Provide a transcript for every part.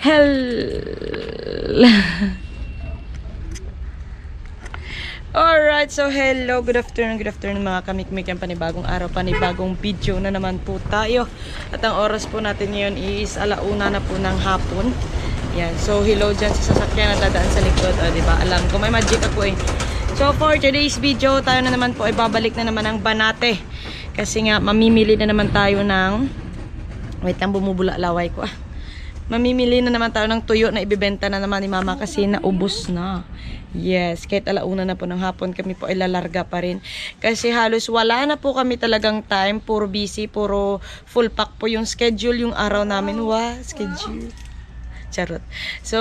Hell. Alright, so hello, good afternoon mga kamikmik. Yan, panibagong araw, panibagong video na naman po tayo. At ang oras po natin ngayon is 1:00 na po ng hapon. Yan, so hello dyan sa sasakyan na dadaan sa likod. Diba? Alam ko, may magic ako eh. So for today's video, tayo na naman po ay babalik na naman ang Banate. Kasi nga, mamimili na naman tayo ng... Wait lang, bumubula laway ko ah. Mamimili na naman tayo ng tuyo na ibibenta na naman ni mama kasi naubos na. Yes, kahit 1:00 na po ng hapon kami po ay lalarga pa rin. Kasi halos wala na po kami talagang time. Puro busy, puro full pack po yung schedule, yung araw namin. Schedule. Charot. So,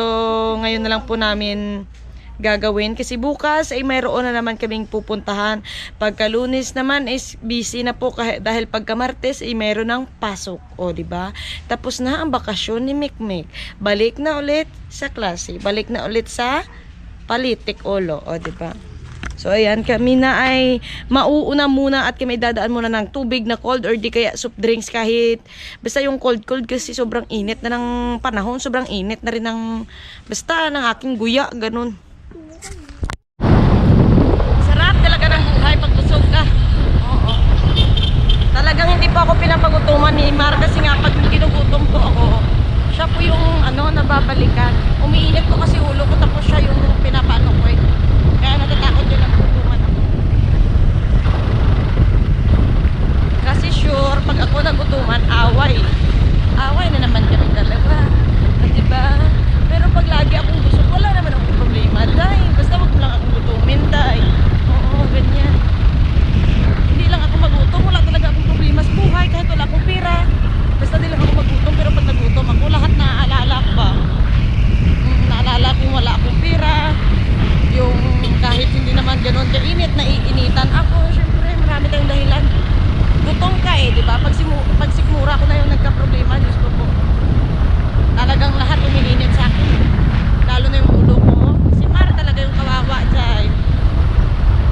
ngayon na lang po namin gagawin. Kasi bukas ay mayroon na naman kaming pupuntahan. Pagka Lunes naman is busy na po dahil pagka Martes ay mayroon ng pasok. O, diba? Tapos na ang bakasyon ni Mikmik. Balik na ulit sa klase. Balik na ulit sa Palitik Olo. O, diba? So, ayan, kami na ay mauuna muna at kami dadaan muna ng tubig na cold or di kaya soft drinks kahit basta yung cold kasi sobrang init na ng panahon. Sobrang init na rin ng basta ng aking guya. Ganun. Sarap talaga ng buhay pag busog ka. Oo. Talagang hindi pa ako pinapagutuman ni Mar kasi nga pag ginugutom ko ako, siya po yung nababalikan. Umiinit ko kasi ulo ko tapos siya yung pinapaano ko eh. Kaya natatakot din ang gutuman ako. Kasi sure, pag ako nagutuman, away. Away na naman kami dalawa. Diba? Pero pag lagi akong busog, wala naman akong problema. Dahil basta wag mo lang akong gutumin, dahil. Oo, ganyan. Hindi lang ako magutom, wala talaga akong problema sa buhay kahit wala akong pera. Basta di lang ako magutom, pero pag nagutom ako, lahat naaalala ko ba? Naalala ko wala akong pera. Yung kahit hindi naman gano'n kainit, naiinitan ako. Siyempre, marami tayong dahilan. Gutom ka eh, di ba? Pag sikmura ko na yung nagka-problema, Diyos ko po. Talagang lahat umiinit sa akin. Lalo na yung ulo ko. Si Mar talaga yung kawawa dyan.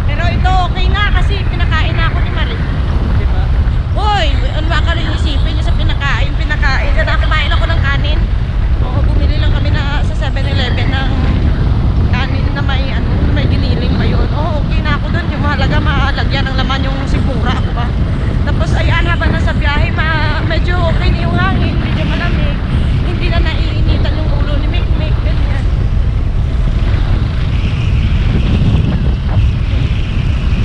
Pero ito okay na kasi pinakain na ako ni Mar. Diba? Hoy, ano ba ka rin isipin niya sa pinakain? Kaya kumain ako ng kanin. Oo, bumili lang kami na sa 7-Eleven ng kanin na may giniling pa yun. Oo, okay na ako dun. Yung mahalaga, malagyan ng laman yung sigura ako ba. Tapos ayan, habang nasa biyahe, medyo okay na yung hangin. Medyo malamig. Hindi na naiinitan yung ulo ni Mikmik. Ganyan.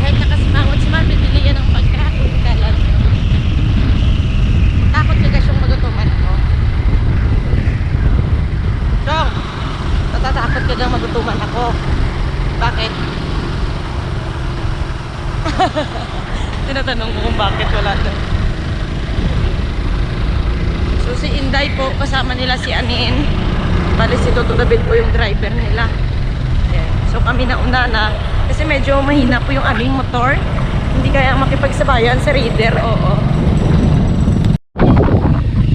Kahit nakasimangot si Man, bibili yan ng pagkain. Kalat. Takot ka gasyong magutuman ako. Chong, natatakot ka gang magutuman ako. Bakit? Tinatanong ko kung bakit wala na. So si Inday po, kasama nila si Anin. Bali si Toto David po yung driver nila. Yeah. So kami nauna na. Kasi medyo mahina po yung aming motor. Hindi kaya makipagsabayan sa Raider. Oo.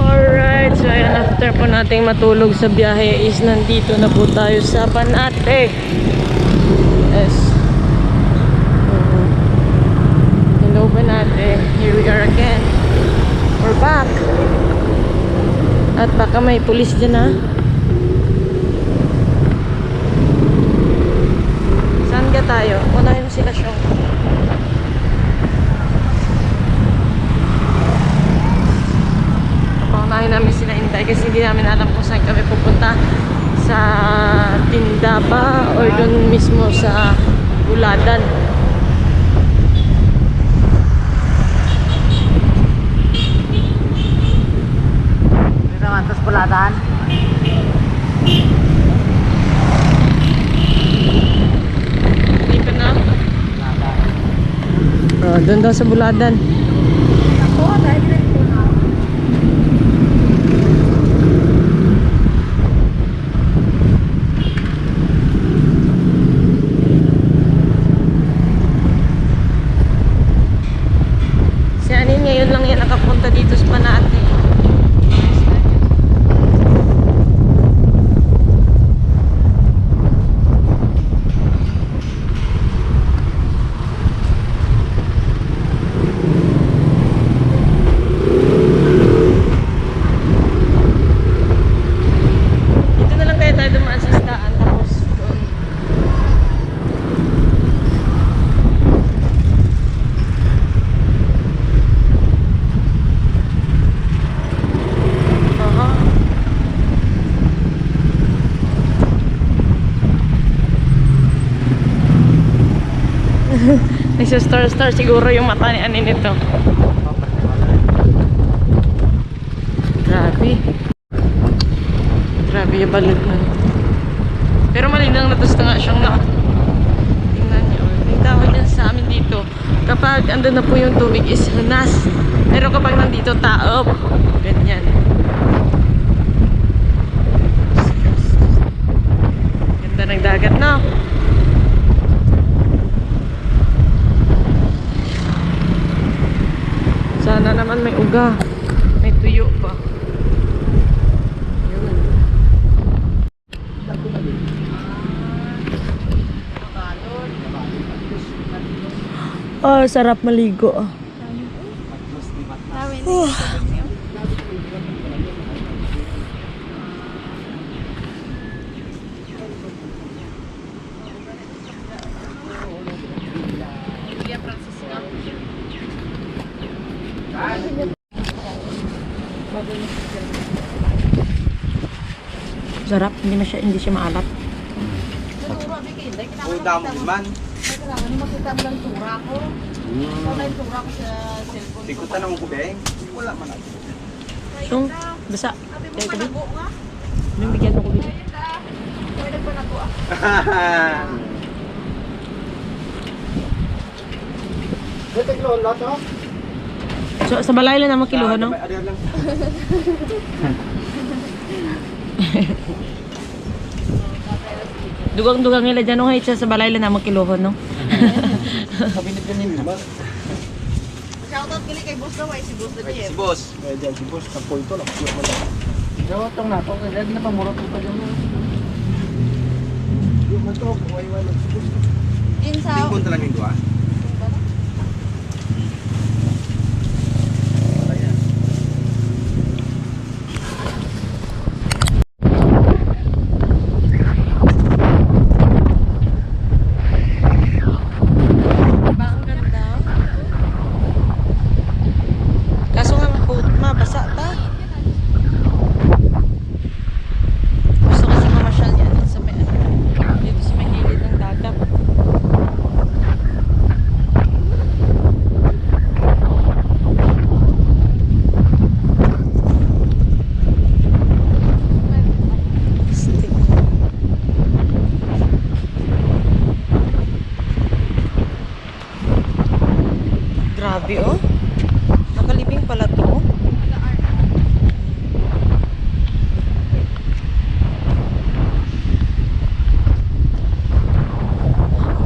Alright, so ayan, after po nating matulog sa biyahe is nandito na po tayo sa Banate. Yes. Hello Banate. Here we are again. We're back. At baka may pulis dyan ha. Saan ka tayo? Unahin mo sila siyong. Paunahin namin sila Inday kasi hindi namin alam kung saan kami pupunta. Sa tinda ba or doon mismo sa Buladan. Mantas Buladan. Dito na? Oh, doon daw sa Buladan. Ako, dahil ko na. Si Anin ngayon lang yan nakapunta dito sa Banate. sa star siguro yung mata ni Anin ito. Grabe. Grabe yung balot nun. Pero malinaw na tapos na nga siyang na. Tingnan niyo. Yung tawag niya sa amin dito. Kapag andun na po yung tubig is hunas. Pero kapag nandito taob. Ganyan. Ganda ng dagat, no? Sana naman may uga. May tuyo pa. Yun. Oh, sarap maligo. Sarap, hindi siya maalat. Oh, damo man. Kailangan makita mo lang tura ko. Wala yung tura ko sa cellphone. Di ko tanong ko, Beng. Wala man ako. So, basa. Kaya ka ba? Anong bigyan mo ko dito? Pwede pa na ko ah. Tek lo lot oh. So, sa balay lang naman kiluhan, no? Ada lang. Dugang-dugang nila dyan, no? Sa balay lang naman kiluhan, no? Kabinet ka niyo, ba? Shoutout kili kay boss daw ay si boss na Si niya. boss. Kaya si boss, kapo ito lang. Shoutout tong na to. Lagi na pamurot ko pa dyan. Yung man to, wala si boss. Insa. Tingkon talaga yung dua. Kaso nga mabasa ta. Gusto kasi mamasyal yan sa may dito sa may gilid ng dagat. Stick. Grabe oh. Nakalibing pala to.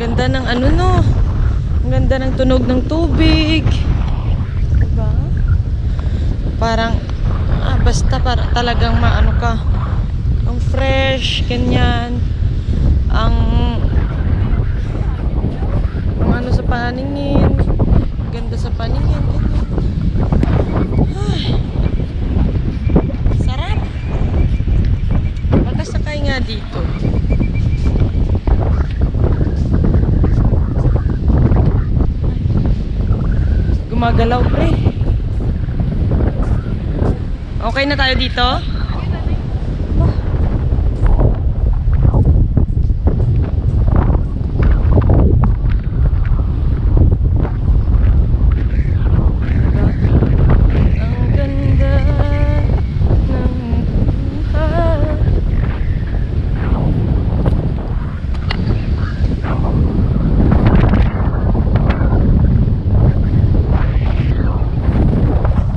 Ganda ng ano no. Ang ganda ng tunog ng tubig. Diba? Parang basta para talagang maano ka. Ang fresh, ganyan. Ang ano sa paningin. Ganda sa paningin, ganyan. Ay, sarap. Magkasakay nga dito. Gumagalaw pre. Okay na tayo dito? Ang ganda ng buhay.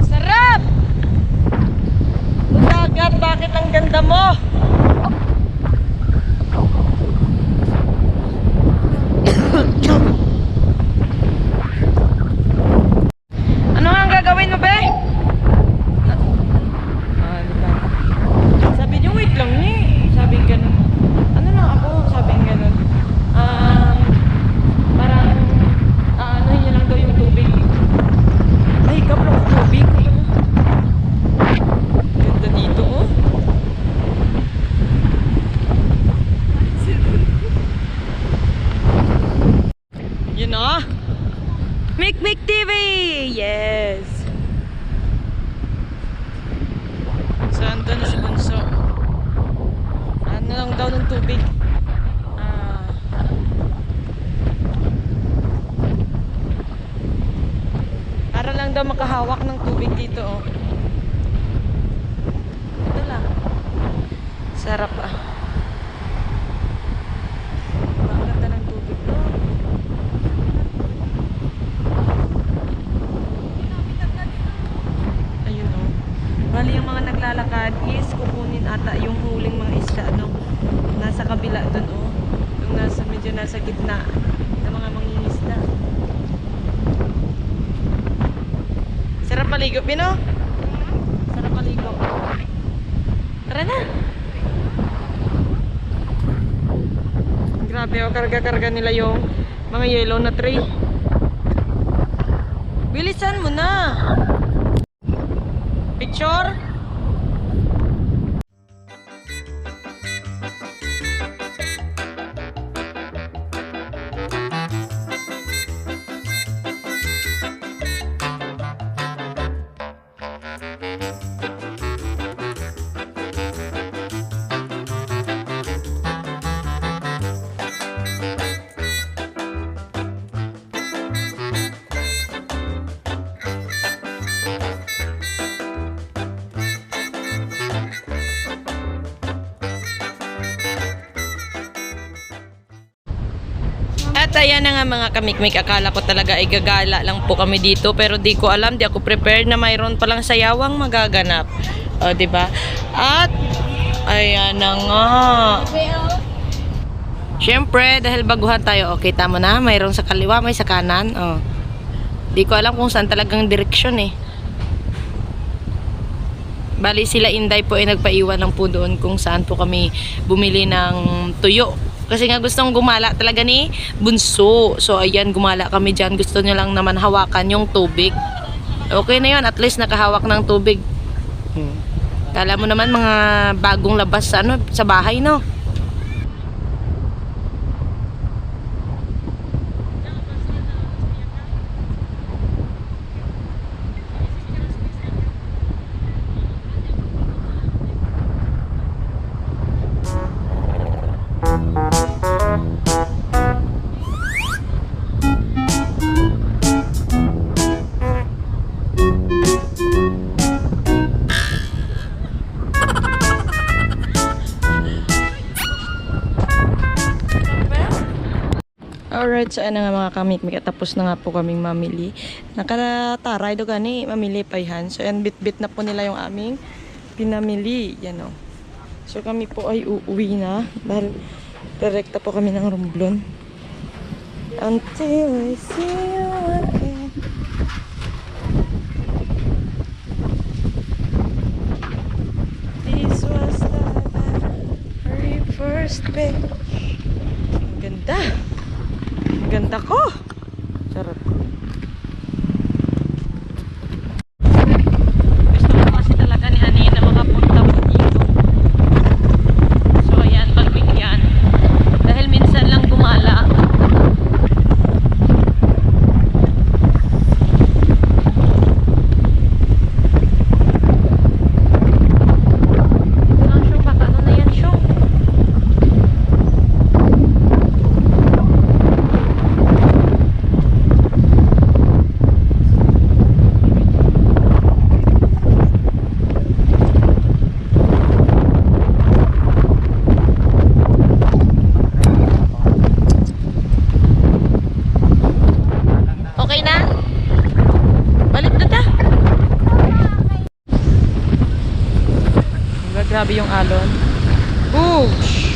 Sarap! Dagat, bakit ang ganda mo? Ano nga ang gagawin mo, be? Diba? Sabi niyo, wait lang ni. Sabi ganun. Ano lang ako? Sabi ganun. Parang, ano niya lang daw yung tubig. Ay, ikaw lang ang tubig. Ganda dito, oh. You know? Mikmik TV! Yes! So, andun na si Bunso. Ano lang daw ng tubig? hawak ng tubig dito, oh. Ito lang. Sarap, ah. Ang ganda ng tubig, no? Ayun, oh. Bali, yung mga naglalakad is kukunin ata yung huling mga isda, no? Nasa kabila dun, oh. Yung medyo nasa gitna ng mga mangingisda. Sarap maligo, Pino? Sarap maligo. Tara na! Grabe, oh, karga-karga nila yung mga yellow na tray. Bilisan mo na! Picture? At ayan na nga mga kamikmik, akala ko talaga ay gagala lang po kami dito, pero di ko alam, di ako prepared na mayroon palang sayawang magaganap. O, diba? At ayan na nga. Siyempre, dahil baguhan tayo, okay, tama na, mayroon sa kaliwa, may sa kanan. O. Di ko alam kung saan talagang direksyon eh. Bali sila Inday po ay nagpaiwan lang po doon kung saan po kami bumili ng tuyo. Kasi nga gustong gumala talaga ni Bunso. So ayan, gumala kami dyan. Gusto niya lang naman hawakan yung tubig. Okay na yun, at least nakahawak ng tubig. Kala mo naman mga bagong labas sa bahay, no? Alright, so ano nga mga kamikmik, tapos na nga po kaming mamili. Nakataray do gani, mamili pa yan. So yan, bit-bit na po nila yung aming pinamili. Yan o. So kami po ay uuwi na dahil direkta po kami ng Romblon. Until I see you again. This was the very first page. Ang ganda. Ganda ko. Charot. Gusto ko kasi talaga ni Ani na makapunta po dito. So ayan, pagbigyan. Dahil minsan lang gumala. Grabe yung alon. Boosh!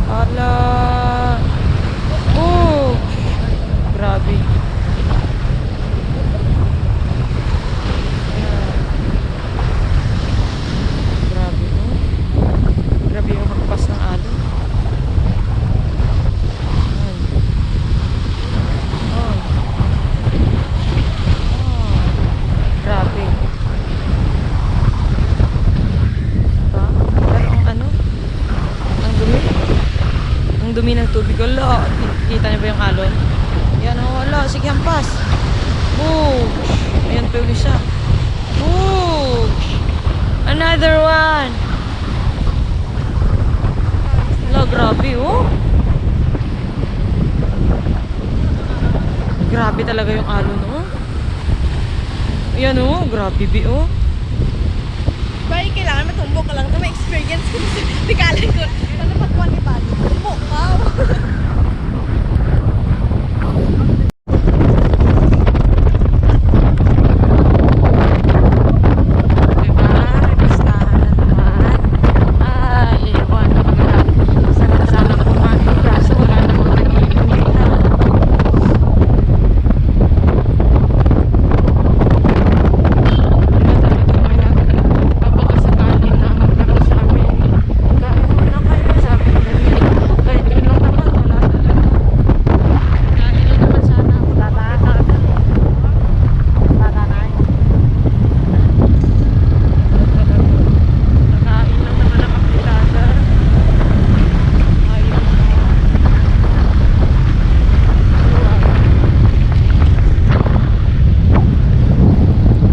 Ala! Boosh! Grabe. Grabe. Grabe yung hakpas ng alon. Grabe. Dumi ng tubig. Wala. Kita niyo ba yung alon? Yan, oh, wala. Sige, hampas. Boosh! Ayan pa yung isa. Boosh! Another one! Wala, grabe, oh. grabe talaga yung alon, oh. Ayan, oh. Grabe, bi, oh. Ba, kailangan matumbok ka lang. Ito may experience ko. Tikalan ko. Ano pa kuha ni Bali? Tumbok ka. Diba? Listahan na naman. Ay, ewan na mga sana kumain. Kaso wala namang nag-iinit na. Papakasakali na magkaroon sa amin. Kain muna kayo, sabi ko nila. Kahit yun lang naman, wala talaga. Kain lang naman sana ako. Nakain lang naman ang kapitada. Ayun.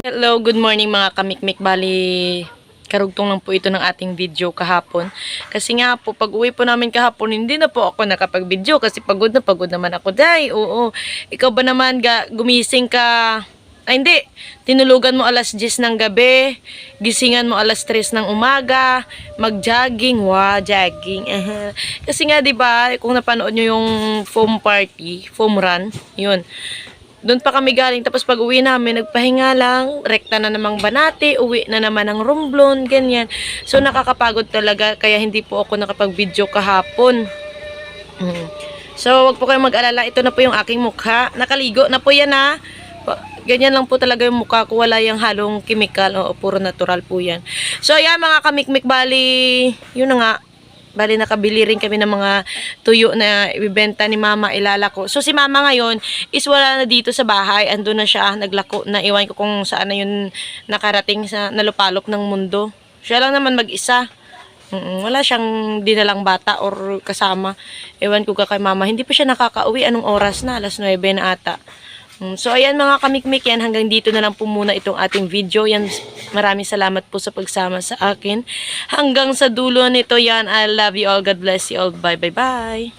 Hello, good morning mga kamikmik. Bali, karugtong lang po ito ng ating video kahapon. Kasi nga po, pag uwi po namin kahapon, hindi na po ako nakapag-video kasi pagod naman ako. Day, oo. Ikaw ba naman, gumising ka? Ay, hindi. Tinulugan mo alas 10 ng gabi. Gisingan mo alas 3 ng umaga. Mag-jogging. Wow, jogging. Kasi nga, di ba, kung napanood nyo yung foam party, foam run, yun. Doon pa kami galing. Tapos pag uwi namin, nagpahinga lang. Rekta na namang Banati. Uwi na naman ng Romblon. Ganyan. So, nakakapagod talaga. Kaya hindi po ako nakapag-video kahapon. So, wag po kayong mag-alala. Ito na po yung aking mukha. Nakaligo na po yan, ha. Ganyan lang po talaga yung mukha ko. Wala yung halong chemical. O, puro natural po yan. So, yan mga kamikmik. Bali, yun na nga. Bali, nakabili rin kami ng mga tuyo na ibibenta ni Mama, ilalako. So, si Mama ngayon is wala na dito sa bahay. Andun na siya, naglako na. Iwan ko kung saan na yun nakarating sa nalupalop ng mundo. Siya lang naman mag-isa. Wala siyang dinalang bata or kasama. Iwan ko ka kay Mama. Hindi pa siya nakakauwi. Anong oras na? Alas 9 na ata. So, ayan mga kamikmik yan. Hanggang dito na lang po muna itong ating video. Yan, maraming salamat po sa pagsama sa akin. Hanggang sa dulo nito yan. I love you all. God bless you all. Bye, bye, bye.